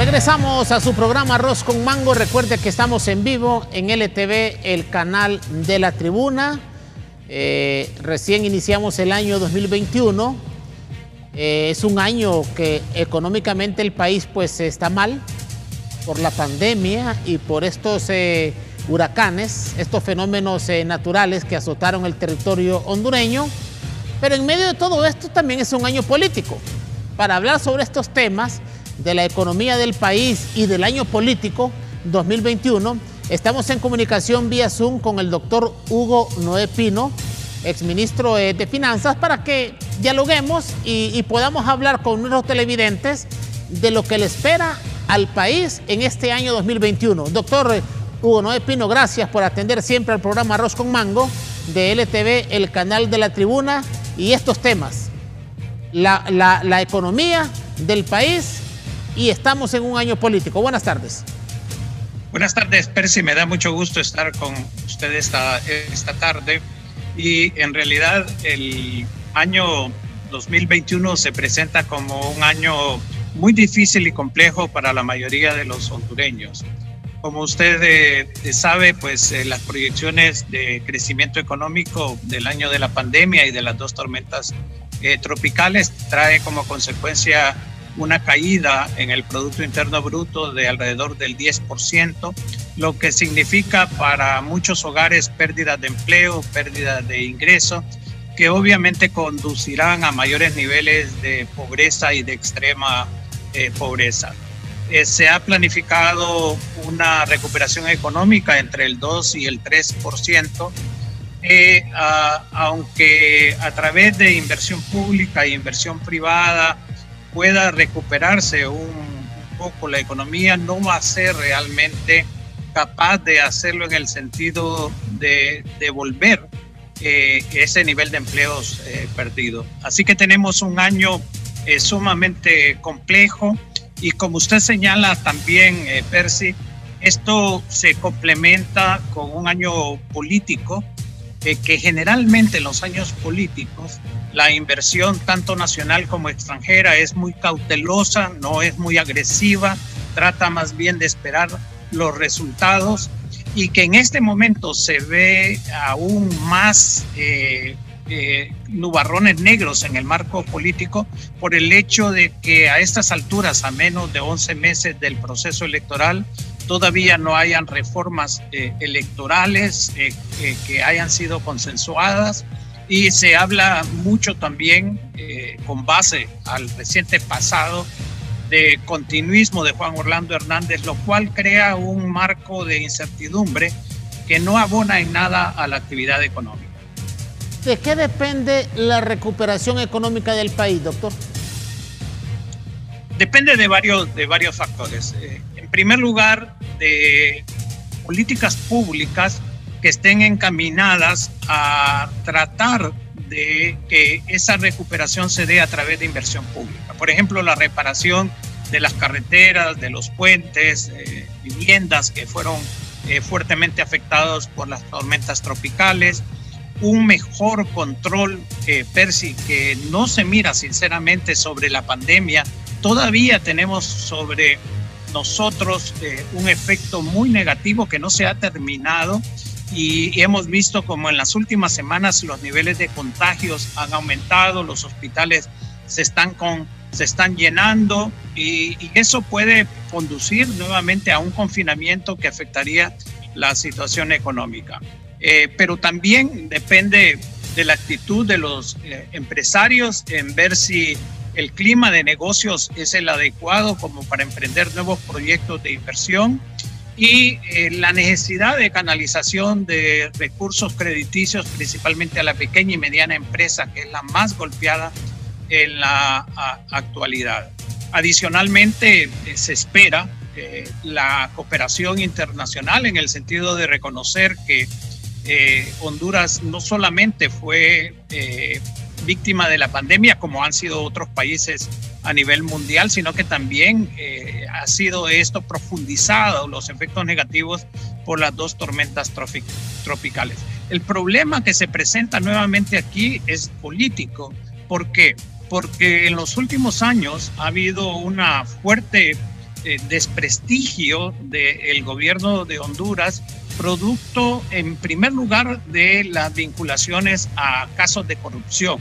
Regresamos a su programa Arroz con Mango. Recuerde que estamos en vivo en LTV, el canal de la Tribuna. Recién iniciamos el año 2021. Es un año que económicamente el país pues está mal por la pandemia y por estos huracanes, estos fenómenos naturales que azotaron el territorio hondureño. Pero en medio de todo esto también es un año político. Para hablar sobre estos temas de la economía del país y del año político 2021, estamos en comunicación vía Zoom con el doctor Hugo Noé Pino, exministro de Finanzas, para que dialoguemos y podamos hablar con nuestros televidentes de lo que le espera al país en este año 2021. Doctor Hugo Noé Pino, gracias por atender siempre al programa Arroz con Mango de LTV, el canal de la Tribuna, y estos temas, la economía del país, y estamos en un año político. Buenas tardes. Buenas tardes, Percy. Me da mucho gusto estar con usted esta tarde. Y en realidad el año 2021 se presenta como un año muy difícil y complejo para la mayoría de los hondureños. Como usted sabe, pues las proyecciones de crecimiento económico del año de la pandemia y de las dos tormentas tropicales trae como consecuencia una caída en el Producto Interno Bruto de alrededor del 10%, lo que significa para muchos hogares pérdidas de empleo, pérdidas de ingresos, que obviamente conducirán a mayores niveles de pobreza y de extrema pobreza. Se ha planificado una recuperación económica entre el 2 y el 3%, aunque a través de inversión pública e inversión privada pueda recuperarse un poco la economía, no va a ser realmente capaz de hacerlo en el sentido de devolver ese nivel de empleos perdido. Así que tenemos un año sumamente complejo y, como usted señala también, Percy, esto se complementa con un año político que generalmente en los años políticos la inversión tanto nacional como extranjera es muy cautelosa, no es muy agresiva, trata más bien de esperar los resultados, y que en este momento se ve aún más nubarrones negros en el marco político por el hecho de que a estas alturas, a menos de 11 meses del proceso electoral, todavía no hayan reformas electorales que hayan sido consensuadas, y se habla mucho también con base al reciente pasado de continuismo de Juan Orlando Hernández, lo cual crea un marco de incertidumbre que no abona en nada a la actividad económica. ¿De qué depende la recuperación económica del país, doctor? Depende de varios factores. En primer lugar, de políticas públicas que estén encaminadas a tratar de que esa recuperación se dé a través de inversión pública. Por ejemplo, la reparación de las carreteras, de los puentes, viviendas que fueron fuertemente afectados por las tormentas tropicales, un mejor control, Percy, que no se mira sinceramente sobre la pandemia. Todavía tenemos sobre nosotros un efecto muy negativo que no se ha terminado, y hemos visto como en las últimas semanas los niveles de contagios han aumentado, los hospitales se están llenando, y eso puede conducir nuevamente a un confinamiento que afectaría la situación económica. Pero también depende de la actitud de los empresarios en ver si el clima de negocios es el adecuado como para emprender nuevos proyectos de inversión, y la necesidad de canalización de recursos crediticios, principalmente a la pequeña y mediana empresa, que es la más golpeada en la actualidad. Adicionalmente, se espera la cooperación internacional en el sentido de reconocer que Honduras no solamente fue víctima de la pandemia, como han sido otros países a nivel mundial, sino que también ha sido esto profundizado, los efectos negativos por las dos tormentas tropicales. El problema que se presenta nuevamente aquí es político. ¿Por qué? Porque en los últimos años ha habido una fuerte desprestigio del gobierno de Honduras, producto en primer lugar de las vinculaciones a casos de corrupción.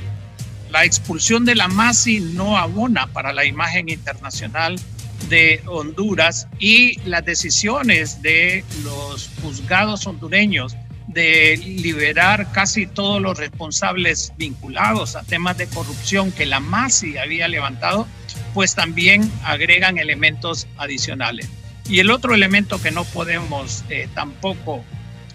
La expulsión de la MASI no abona para la imagen internacional de Honduras, y las decisiones de los juzgados hondureños de liberar casi todos los responsables vinculados a temas de corrupción que la MASI había levantado, pues también agregan elementos adicionales. Y el otro elemento que no podemos tampoco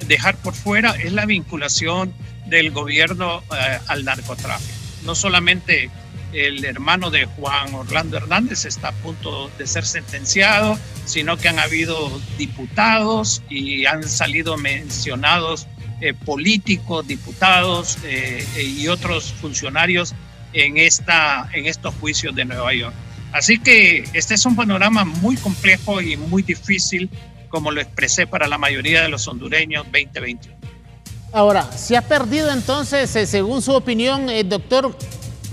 dejar por fuera es la vinculación del gobierno al narcotráfico. No solamente el hermano de Juan Orlando Hernández está a punto de ser sentenciado, sino que han habido diputados y han salido mencionados políticos, diputados y otros funcionarios en estos juicios de Nueva York. Así que este es un panorama muy complejo y muy difícil, como lo expresé para la mayoría de los hondureños 2021. Ahora, ¿se ha perdido entonces, según su opinión, doctor,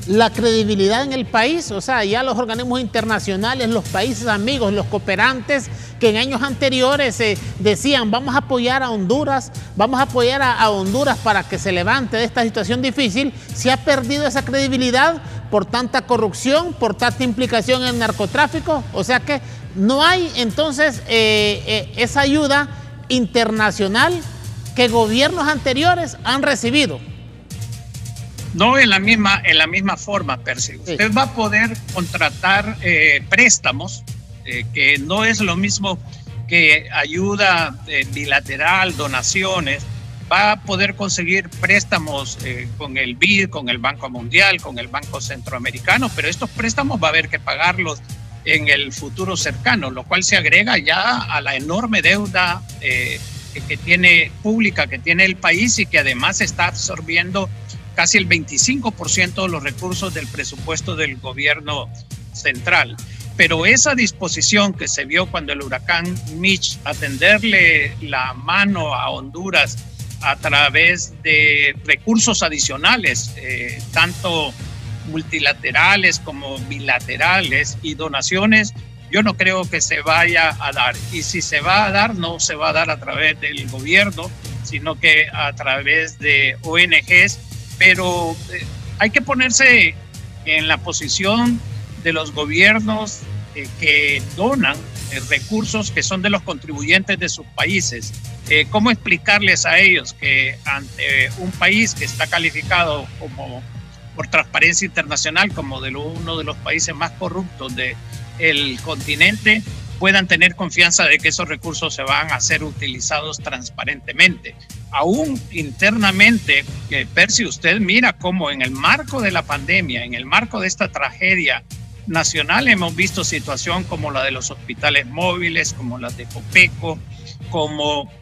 la credibilidad en el país? O sea, ya los organismos internacionales, los países amigos, los cooperantes que en años anteriores decían vamos a apoyar a Honduras, vamos a apoyar a Honduras para que se levante de esta situación difícil, ¿se ha perdido esa credibilidad por tanta corrupción, por tanta implicación en el narcotráfico? O sea que no hay entonces esa ayuda internacional que gobiernos anteriores han recibido. No en la misma forma, Percy. Usted va a poder contratar préstamos, que no es lo mismo que ayuda bilateral, donaciones. Va a poder conseguir préstamos con el BID, con el Banco Mundial, con el Banco Centroamericano, pero estos préstamos va a haber que pagarlos en el futuro cercano, lo cual se agrega ya a la enorme deuda pública que tiene el país, y que además está absorbiendo casi el 25% de los recursos del presupuesto del gobierno central. Pero esa disposición que se vio cuando el huracán Mitch a tenderle la mano a Honduras a través de recursos adicionales, tanto multilaterales como bilaterales, y donaciones, yo no creo que se vaya a dar. Y si se va a dar, no se va a dar a través del gobierno, sino que a través de ONGs. Pero hay que ponerse en la posición de los gobiernos que donan recursos que son de los contribuyentes de sus países. ¿Cómo explicarles a ellos que ante un país que está calificado como por Transparencia Internacional como uno de los países más corruptos del continente, puedan tener confianza de que esos recursos se van a ser utilizados transparentemente? Aún internamente, Percy, usted mira cómo en el marco de la pandemia, en el marco de esta tragedia nacional, hemos visto situación como la de los hospitales móviles, como la de Copeco, como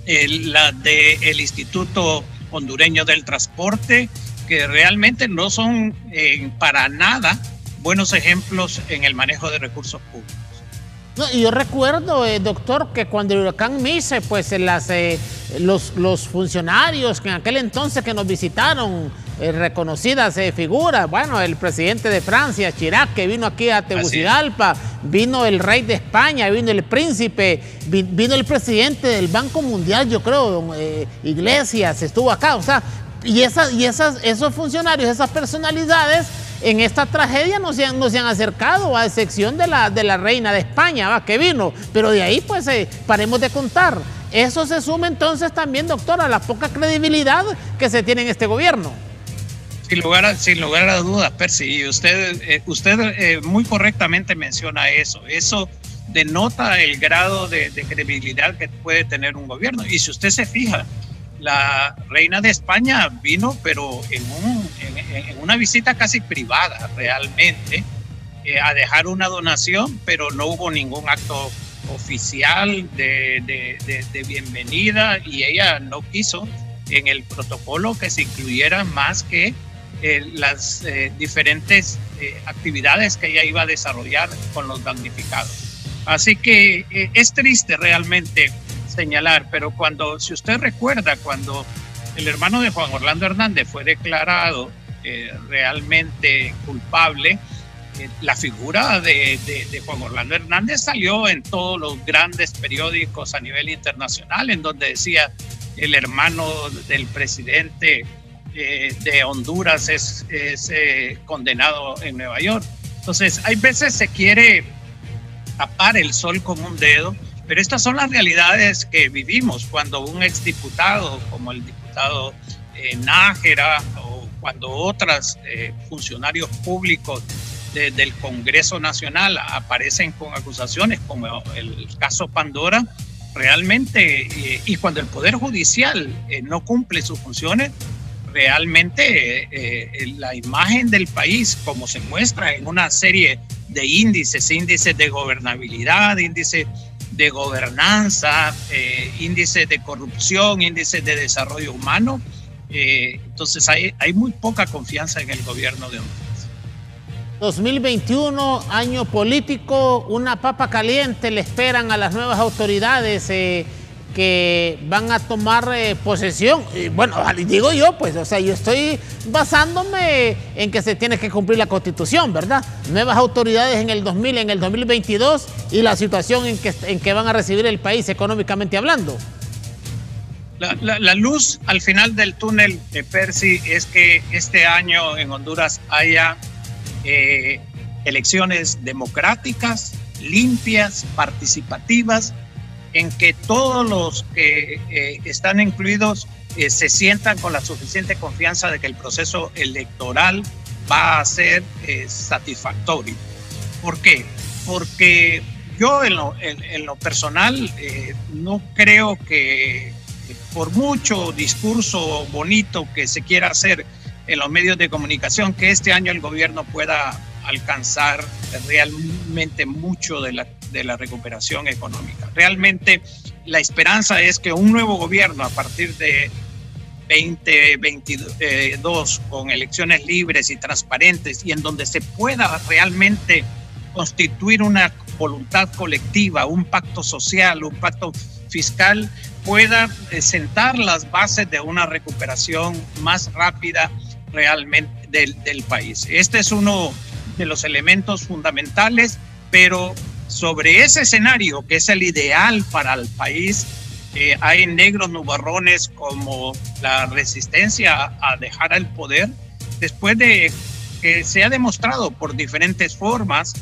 la del Instituto Hondureño del Transporte, que realmente no son para nada buenos ejemplos en el manejo de recursos públicos. No, y yo recuerdo, doctor, que cuando el huracán Mitch, pues los funcionarios que en aquel entonces que nos visitaron, reconocidas figuras, bueno, el presidente de Francia, Chirac, que vino aquí a Tegucigalpa, vino el rey de España, vino el príncipe, vino el presidente del Banco Mundial, yo creo, Iglesias, estuvo acá, o sea, y esos funcionarios, esas personalidades, en esta tragedia no se han acercado, a excepción de la reina de España, que vino, pero de ahí pues paremos de contar. Eso se suma entonces también, doctor, a la poca credibilidad que se tiene en este gobierno. Sin lugar a dudas, Percy, y usted muy correctamente menciona eso. Eso denota el grado de credibilidad que puede tener un gobierno. Y si usted se fija, la reina de España vino, pero en una visita casi privada realmente, a dejar una donación, pero no hubo ningún acto oficial de bienvenida, y ella no quiso en el protocolo que se incluyera más que las diferentes actividades que ella iba a desarrollar con los damnificados. Así que es triste realmente señalar, pero si usted recuerda, cuando el hermano de Juan Orlando Hernández fue declarado realmente culpable, la figura de Juan Orlando Hernández salió en todos los grandes periódicos a nivel internacional, en donde decía el hermano del presidente de Honduras es condenado en Nueva York. Entonces, hay veces se quiere tapar el sol con un dedo, pero estas son las realidades que vivimos cuando un exdiputado, como el diputado Nájera, o cuando otros funcionarios públicos del Congreso Nacional aparecen con acusaciones, como el caso Pandora, realmente, y cuando el Poder Judicial no cumple sus funciones, realmente la imagen del país, como se muestra en una serie de índices de gobernabilidad, índices de gobernanza, índices de corrupción, índices de desarrollo humano, entonces hay muy poca confianza en el gobierno de Honduras. 2021, año político, una papa caliente le esperan a las nuevas autoridades que van a tomar posesión. Y bueno, digo yo, pues, o sea, yo estoy basándome en que se tiene que cumplir la Constitución, ¿verdad? Nuevas autoridades en el 2022 y la situación en que van a recibir el país económicamente hablando. La luz al final del túnel, Percy, es que este año en Honduras haya elecciones democráticas, limpias, participativas, en que todos los que están incluidos se sientan con la suficiente confianza de que el proceso electoral va a ser satisfactorio. ¿Por qué? Porque yo en lo personal no creo que por mucho discurso bonito que se quiera hacer en los medios de comunicación, que este año el gobierno pueda alcanzar realmente mucho de la recuperación económica. Realmente la esperanza es que un nuevo gobierno a partir de 2022, con elecciones libres y transparentes, y en donde se pueda realmente constituir una voluntad colectiva, un pacto social, un pacto fiscal, pueda sentar las bases de una recuperación más rápida realmente del país. Este es uno de los elementos fundamentales, pero sobre ese escenario, que es el ideal para el país, hay negros nubarrones como la resistencia a dejar el poder, después de que se ha demostrado por diferentes formas,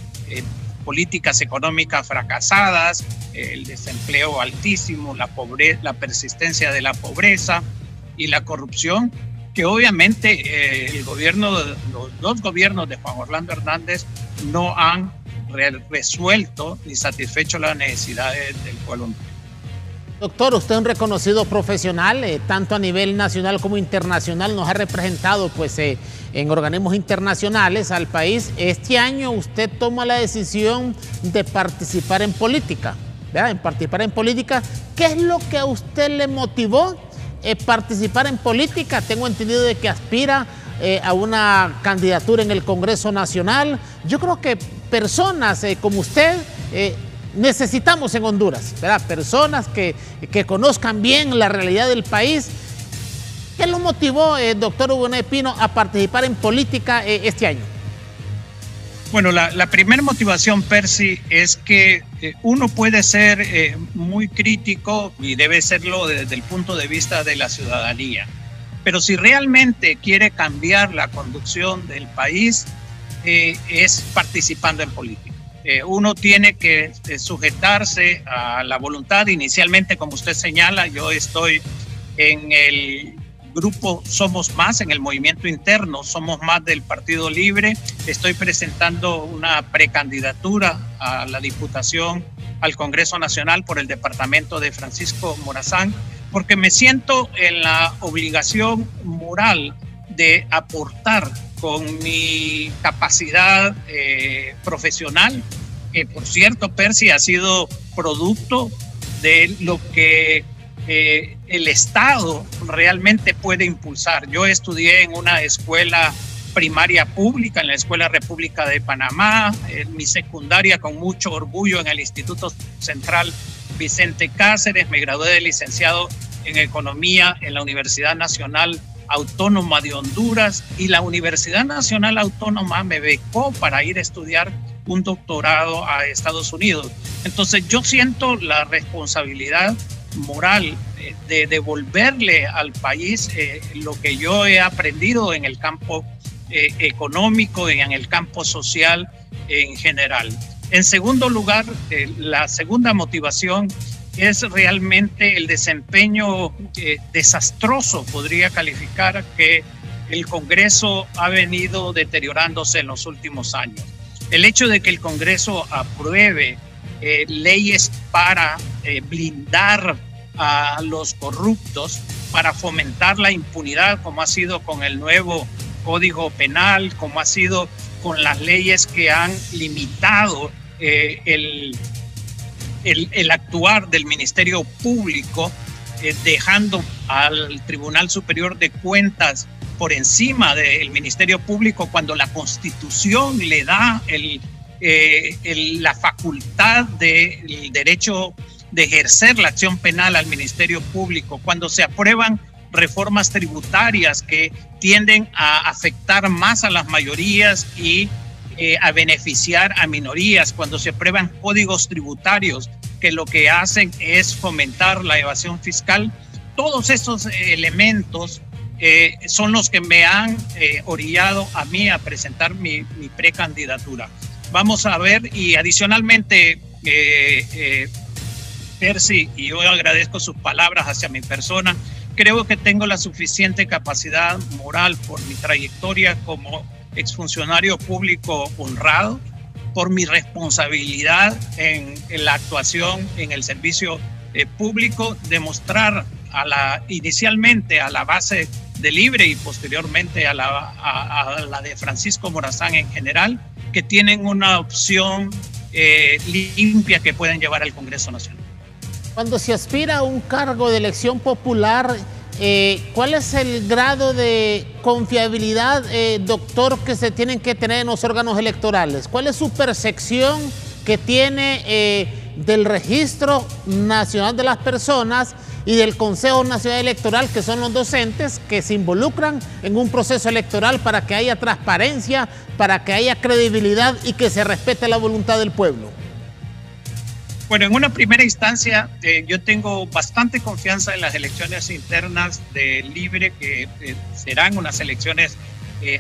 políticas económicas fracasadas, el desempleo altísimo, la persistencia de la pobreza y la corrupción, que obviamente los dos gobiernos de Juan Orlando Hernández no han resuelto ni satisfecho las necesidades del pueblo. Doctor, usted es un reconocido profesional, tanto a nivel nacional como internacional, nos ha representado pues, en organismos internacionales al país. Este año usted toma la decisión de participar en política, ¿verdad? En participar en política. ¿Qué es lo que a usted le motivó participar en política? Tengo entendido de que aspira a una candidatura en el Congreso Nacional. Yo creo que personas como usted necesitamos en Honduras, ¿verdad? Personas que conozcan bien la realidad del país. ¿Qué lo motivó, doctor Hugo Ney Pino, a participar en política este año? Bueno, la primera motivación, Percy, es que uno puede ser muy crítico y debe serlo desde el punto de vista de la ciudadanía. Pero si realmente quiere cambiar la conducción del país, es participando en política. Uno tiene que sujetarse a la voluntad. Inicialmente, como usted señala, yo estoy en el grupo Somos Más, en el movimiento interno Somos Más del Partido Libre. Estoy presentando una precandidatura a la diputación al Congreso Nacional por el departamento de Francisco Morazán, porque me siento en la obligación moral de aportar con mi capacidad profesional, que por cierto, Percy, ha sido producto de lo que el Estado realmente puede impulsar. Yo estudié en una escuela primaria pública, en la Escuela República de Panamá, en mi secundaria con mucho orgullo en el Instituto Central Vicente Cáceres, me gradué de licenciado en Economía en la Universidad Nacional Autónoma de Honduras, y la Universidad Nacional Autónoma me becó para ir a estudiar un doctorado a Estados Unidos. Entonces yo siento la responsabilidad moral de devolverle al país lo que yo he aprendido en el campo económico y en el campo social en general. En segundo lugar, la segunda motivación es realmente el desempeño desastroso, podría calificar, que el Congreso ha venido deteriorándose en los últimos años. El hecho de que el Congreso apruebe leyes para blindar a los corruptos, para fomentar la impunidad, como ha sido con el nuevo Código Penal, como ha sido con las leyes que han limitado el actuar del Ministerio Público, dejando al Tribunal Superior de Cuentas por encima del Ministerio Público, cuando la Constitución le da la facultad del derecho de ejercer la acción penal al Ministerio Público, cuando se aprueban reformas tributarias que tienden a afectar más a las mayorías y a beneficiar a minorías, cuando se aprueban códigos tributarios que lo que hacen es fomentar la evasión fiscal. Todos estos elementos son los que me han orillado a mí a presentar mi precandidatura. Vamos a ver, y adicionalmente, Percy, y yo agradezco sus palabras hacia mi persona, creo que tengo la suficiente capacidad moral por mi trayectoria como exfuncionario público honrado, por mi responsabilidad en la actuación en el servicio público, demostrar inicialmente a la base de Libre y posteriormente a la de Francisco Morazán en general, que tienen una opción limpia que pueden llevar al Congreso Nacional. Cuando se aspira a un cargo de elección popular, ¿cuál es el grado de confiabilidad, doctor, que se tienen que tener en los órganos electorales? ¿Cuál es su percepción que tiene del Registro Nacional de las Personas y del Consejo Nacional Electoral, que son los docentes que se involucran en un proceso electoral para que haya transparencia, para que haya credibilidad y que se respete la voluntad del pueblo? Bueno, en una primera instancia, yo tengo bastante confianza en las elecciones internas de Libre, que serán unas elecciones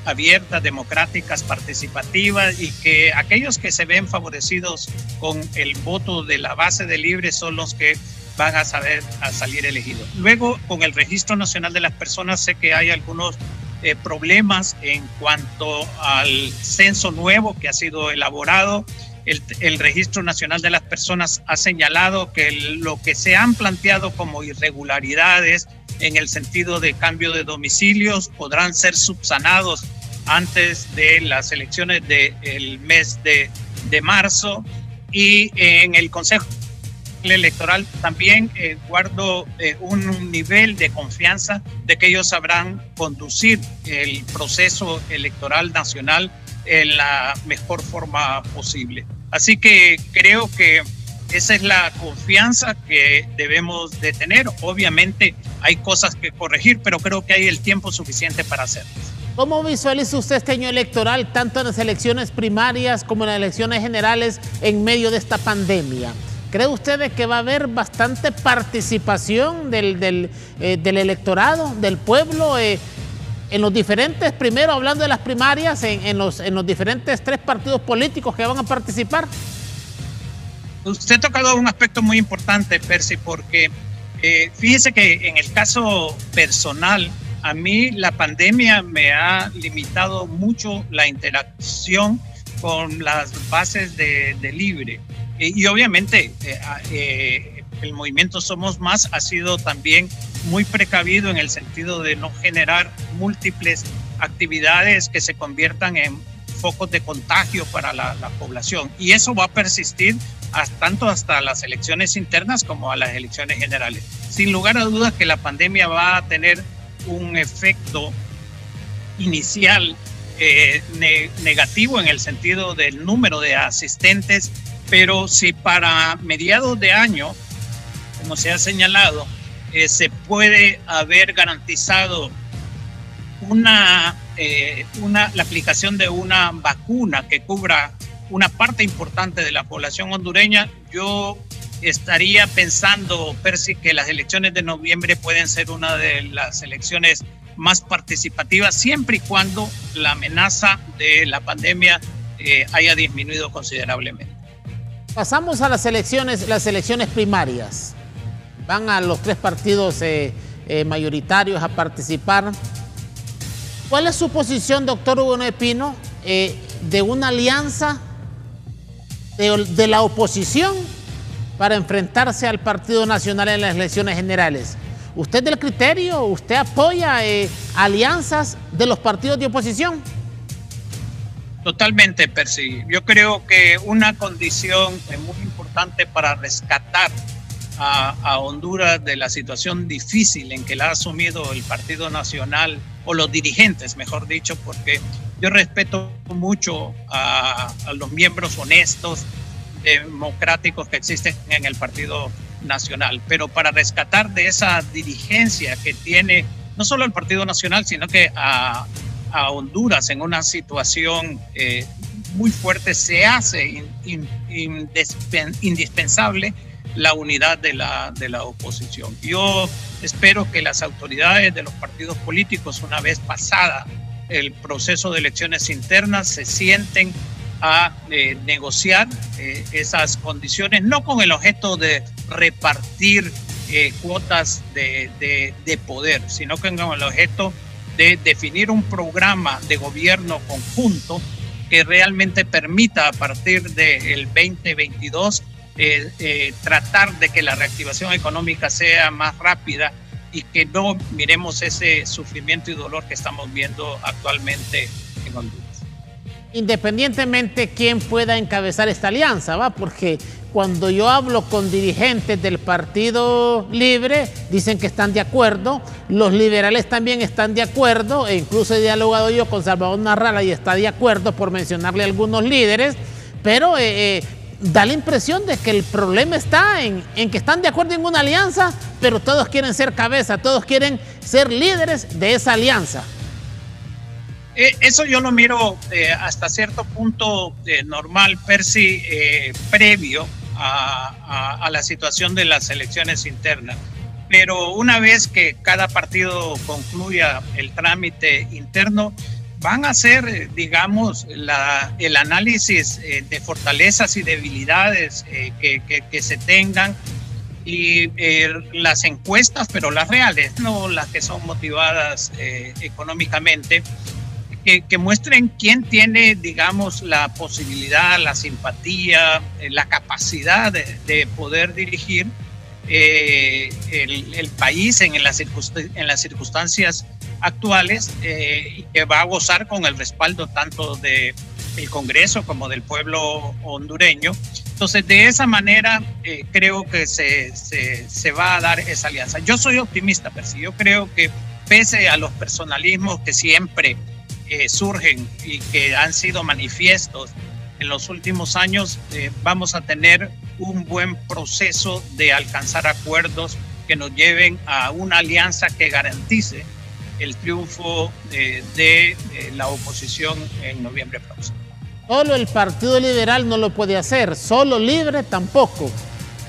abiertas, democráticas, participativas, y que aquellos que se ven favorecidos con el voto de la base de Libre son los que van a salir elegidos. Luego, con el Registro Nacional de las Personas, sé que hay algunos problemas en cuanto al censo nuevo que ha sido elaborado. El Registro Nacional de las Personas ha señalado que lo que se han planteado como irregularidades en el sentido de cambio de domicilios podrán ser subsanados antes de las elecciones del mes de marzo. Y en el Consejo Electoral también guardo un nivel de confianza de que ellos sabrán conducir el proceso electoral nacional en la mejor forma posible. Así que creo que esa es la confianza que debemos de tener. Obviamente hay cosas que corregir, pero creo que hay el tiempo suficiente para hacerlas. ¿Cómo visualiza usted este año electoral, tanto en las elecciones primarias como en las elecciones generales, en medio de esta pandemia? ¿Cree usted que va a haber bastante participación del electorado, del pueblo, en los diferentes, primero hablando de las primarias, en los diferentes 3 partidos políticos que van a participar? Usted ha tocado un aspecto muy importante, Percy, porque fíjese que en el caso personal, a mí la pandemia me ha limitado mucho la interacción con las bases de Libre. Y obviamente el movimiento Somos Más ha sido también muy precavido en el sentido de no generar múltiples actividades que se conviertan en focos de contagio para la población. Y eso va a persistir tanto hasta las elecciones internas como a las elecciones generales. Sin lugar a dudas que la pandemia va a tener un efecto inicial negativo en el sentido del número de asistentes, pero si para mediados de año, como se ha señalado, se puede haber garantizado la aplicación de una vacuna que cubra una parte importante de la población hondureña, yo estaría pensando, Percy, que las elecciones de noviembre pueden ser una de las elecciones más participativas, siempre y cuando la amenaza de la pandemia haya disminuido considerablemente. Pasamos a las elecciones primarias. Van a los 3 partidos mayoritarios a participar. ¿Cuál es su posición, doctor Hugo Noé Pino, de una alianza de la oposición para enfrentarse al Partido Nacional en las elecciones generales? ¿Usted del criterio, usted apoya alianzas de los partidos de oposición? Totalmente, Percy. Yo creo que una condición muy importante para rescatar a Honduras de la situación difícil en que la ha asumido el Partido Nacional, o los dirigentes, mejor dicho, porque yo respeto mucho a los miembros honestos, democráticos que existen en el Partido Nacional, pero para rescatar de esa dirigencia que tiene no solo el Partido Nacional, sino que a Honduras en una situación muy fuerte, se hace indispensable la unidad de la oposición. Yo espero que las autoridades de los partidos políticos, una vez pasada el proceso de elecciones internas, se sienten a negociar esas condiciones, no con el objeto de repartir cuotas de poder, sino con el objeto de definir un programa de gobierno conjunto que realmente permita a partir del 2022 tratar de que la reactivación económica sea más rápida y que no miremos ese sufrimiento y dolor que estamos viendo actualmente en Honduras. Independientemente quién pueda encabezar esta alianza, ¿va? Porque cuando yo hablo con dirigentes del Partido Libre, dicen que están de acuerdo, los liberales también están de acuerdo, e incluso he dialogado yo con Salvador Narrala y está de acuerdo, por mencionarle a algunos líderes, pero da la impresión de que el problema está en que están de acuerdo en una alianza, pero todos quieren ser cabeza, todos quieren ser líderes de esa alianza. Eso yo lo miro hasta cierto punto normal, Percy, previo a la situación de las elecciones internas. Pero una vez que cada partido concluya el trámite interno, van a hacer, digamos, el análisis de fortalezas y debilidades que se tengan, y las encuestas, pero las reales, no las que son motivadas económicamente, que muestren quién tiene, digamos, la posibilidad, la simpatía, la capacidad de poder dirigir el país en las circunstancias actuales, y que va a gozar con el respaldo tanto del Congreso como del pueblo hondureño. Entonces, de esa manera creo que se va a dar esa alianza. Yo soy optimista, Percy. Yo creo que pese a los personalismos que siempre surgen y que han sido manifiestos en los últimos años, vamos a tener un buen proceso de alcanzar acuerdos que nos lleven a una alianza que garantice el triunfo de la oposición en noviembre próximo. Solo el Partido Liberal no lo puede hacer, solo Libre tampoco,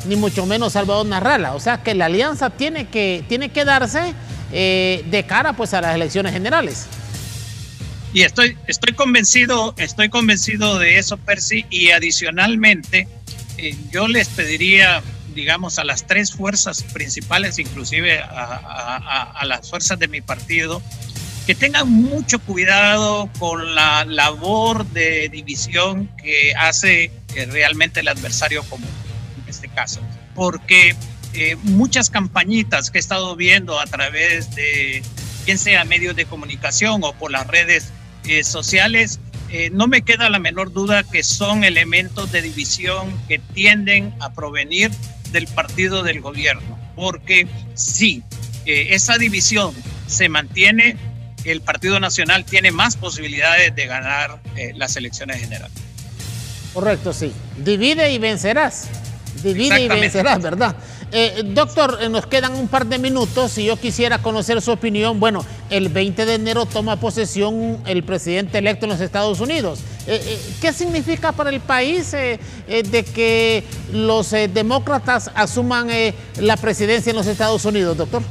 ni mucho menos Salvador Narrala. O sea que la alianza tiene que darse de cara pues a las elecciones generales. Y estoy convencido de eso, Percy, y adicionalmente yo les pediría, digamos, a las 3 fuerzas principales, inclusive a las fuerzas de mi partido, que tengan mucho cuidado con la labor de división que hace realmente el adversario común, en este caso. Porque muchas campañitas que he estado viendo a través de, bien sea medios de comunicación o por las redes sociales, no me queda la menor duda que son elementos de división que tienden a provenir del partido del gobierno. Porque si esa división se mantiene, el Partido Nacional tiene más posibilidades de ganar las elecciones generales. Correcto, sí. Divide y vencerás. Divide y vencerás, ¿verdad? Doctor, nos quedan un par de minutos y yo quisiera conocer su opinión. Bueno, el 20 de enero toma posesión el presidente electo en los Estados Unidos. ¿Qué significa para el país de que los demócratas asuman la presidencia en los Estados Unidos, doctor?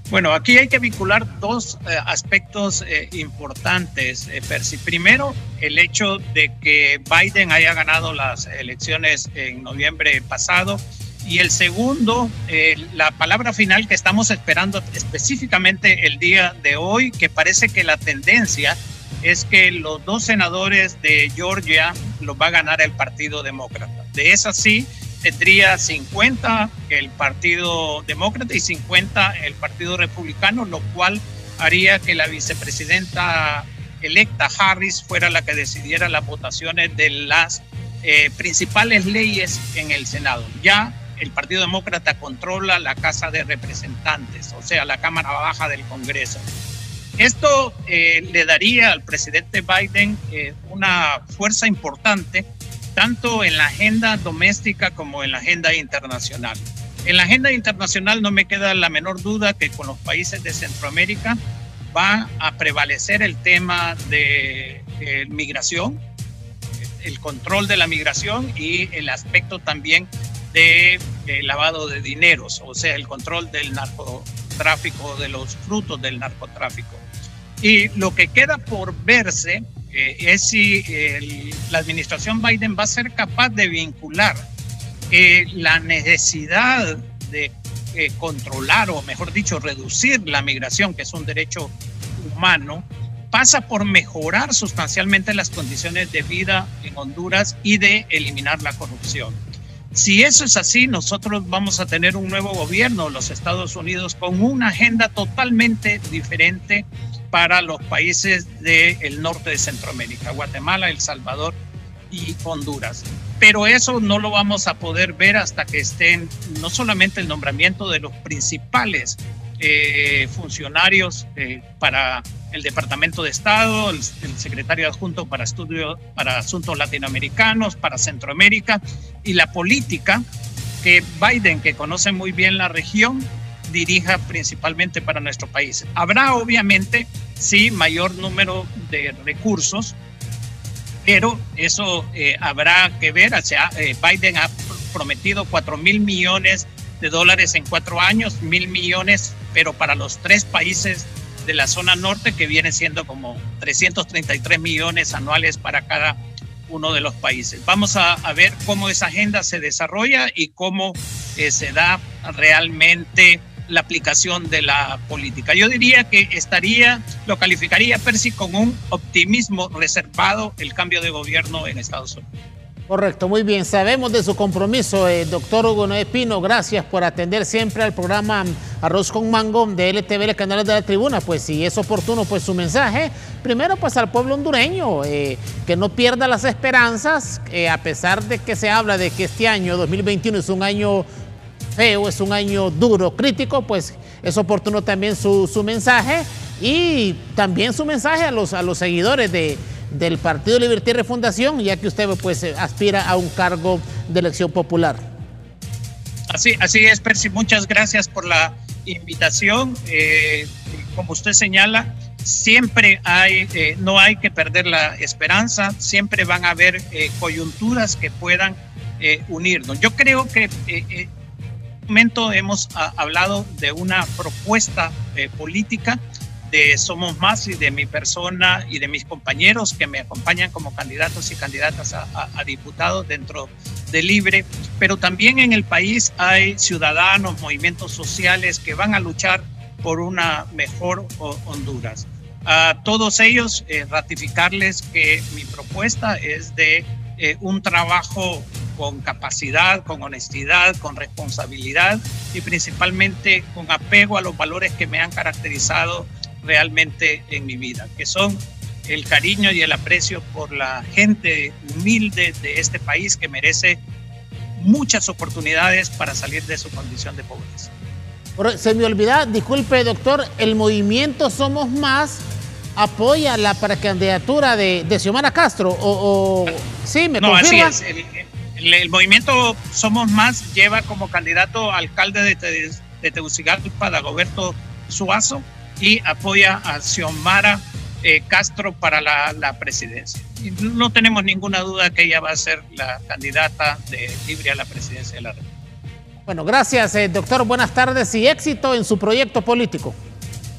Bueno, aquí hay que vincular dos aspectos importantes, Percy. Primero, el hecho de que Biden haya ganado las elecciones en noviembre pasado. Y el segundo, la palabra final que estamos esperando específicamente el día de hoy, que parece que la tendencia es que los dos senadores de Georgia los va a ganar el Partido Demócrata. De esa sí, tendría 50 el Partido Demócrata y 50 el Partido Republicano, lo cual haría que la vicepresidenta electa Harris fuera la que decidiera las votaciones de las principales leyes en el Senado. Ya el Partido Demócrata controla la Casa de Representantes, o sea, la Cámara Baja del Congreso. Esto le daría al presidente Biden una fuerza importante, tanto en la agenda doméstica como en la agenda internacional. En la agenda internacional no me queda la menor duda que con los países de Centroamérica va a prevalecer el tema de migración, el control de la migración y el aspecto también de lavado de dineros, o sea, el control del narcotráfico, de los frutos del narcotráfico. Y lo que queda por verse es si la administración Biden va a ser capaz de vincular la necesidad de controlar, o mejor dicho, reducir la migración, que es un derecho humano, pasa por mejorar sustancialmente las condiciones de vida en Honduras y de eliminar la corrupción. Si eso es así, nosotros vamos a tener un nuevo gobierno, los Estados Unidos, con una agenda totalmente diferente para los países del norte de Centroamérica, Guatemala, El Salvador y Honduras. Pero eso no lo vamos a poder ver hasta que estén no solamente el nombramiento de los principales funcionarios para el Departamento de Estado, el secretario adjunto para asuntos latinoamericanos, para Centroamérica, y la política que Biden, que conoce muy bien la región, dirija principalmente para nuestro país. Habrá obviamente, sí, mayor número de recursos, pero eso habrá que ver. O sea, Biden ha prometido $4,000 millones en 4 años, 1,000 millones, pero para los 3 países de la zona norte, que viene siendo como 333 millones anuales para cada uno de los países. Vamos a ver cómo esa agenda se desarrolla y cómo se da realmente la aplicación de la política. Yo diría que lo calificaría, Percy, con un optimismo reservado el cambio de gobierno en Estados Unidos. Correcto, muy bien. Sabemos de su compromiso, doctor Hugo Noé Pino. Gracias por atender siempre al programa Arroz con Mango de LTV, el canal de la Tribuna. Pues si es oportuno, pues su mensaje, primero pues al pueblo hondureño, que no pierda las esperanzas, a pesar de que se habla de que este año 2021 es un año feo, es un año duro, crítico, pues es oportuno también su mensaje, y también su mensaje a los seguidores del Partido Libertad y Refundación, ya que usted pues aspira a un cargo de elección popular. Así es, Percy, muchas gracias por la invitación. Como usted señala, siempre no hay que perder la esperanza, siempre van a haber coyunturas que puedan unirnos. Yo creo que en un momento hemos hablado de una propuesta política de Somos Más y de mi persona y de mis compañeros que me acompañan como candidatos y candidatas a diputados dentro de Libre, pero también en el país hay ciudadanos, movimientos sociales que van a luchar por una mejor Honduras. A todos ellos ratificarles que mi propuesta es de un trabajo con capacidad, con honestidad, con responsabilidad y principalmente con apego a los valores que me han caracterizado realmente en mi vida, que son el cariño y el aprecio por la gente humilde de este país que merece muchas oportunidades para salir de su condición de pobreza. Se me olvidaba, disculpe doctor, el movimiento Somos Más apoya la precandidatura de Xiomara Castro, sí, ¿me confirma? Así es, El movimiento Somos Más lleva como candidato a alcalde de Tegucigalpa a Dagoberto Suazo y apoya a Xiomara Castro para la presidencia. Y no tenemos ninguna duda que ella va a ser la candidata libre a la presidencia de la República. Bueno, gracias, doctor. Buenas tardes y éxito en su proyecto político.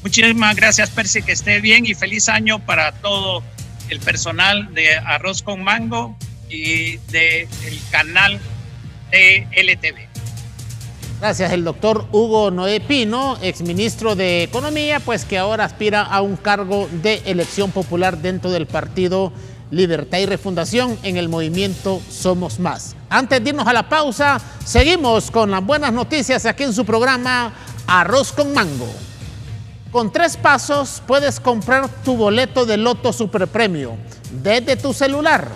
Muchísimas gracias, Percy, que esté bien y feliz año para todo el personal de Arroz con Mango y del canal de LTV. Gracias, el doctor Hugo Noé Pino, exministro de Economía, pues que ahora aspira a un cargo de elección popular dentro del partido Libertad y Refundación en el movimiento Somos Más. Antes de irnos a la pausa, seguimos con las buenas noticias aquí en su programa Arroz con Mango. Con 3 pasos puedes comprar tu boleto de Loto Superpremio desde tu celular.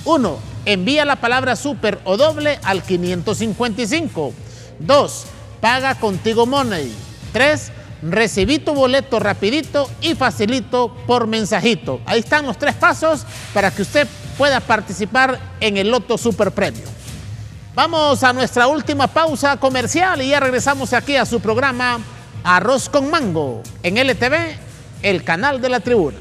1. Envía la palabra super o doble al 555. 2. Paga contigo Money. 3. Recibí tu boleto rapidito y facilito por mensajito. Ahí están los 3 pasos para que usted pueda participar en el Loto Superpremio. Vamos a nuestra última pausa comercial y ya regresamos aquí a su programa Arroz con Mango en LTV, el canal de la Tribuna.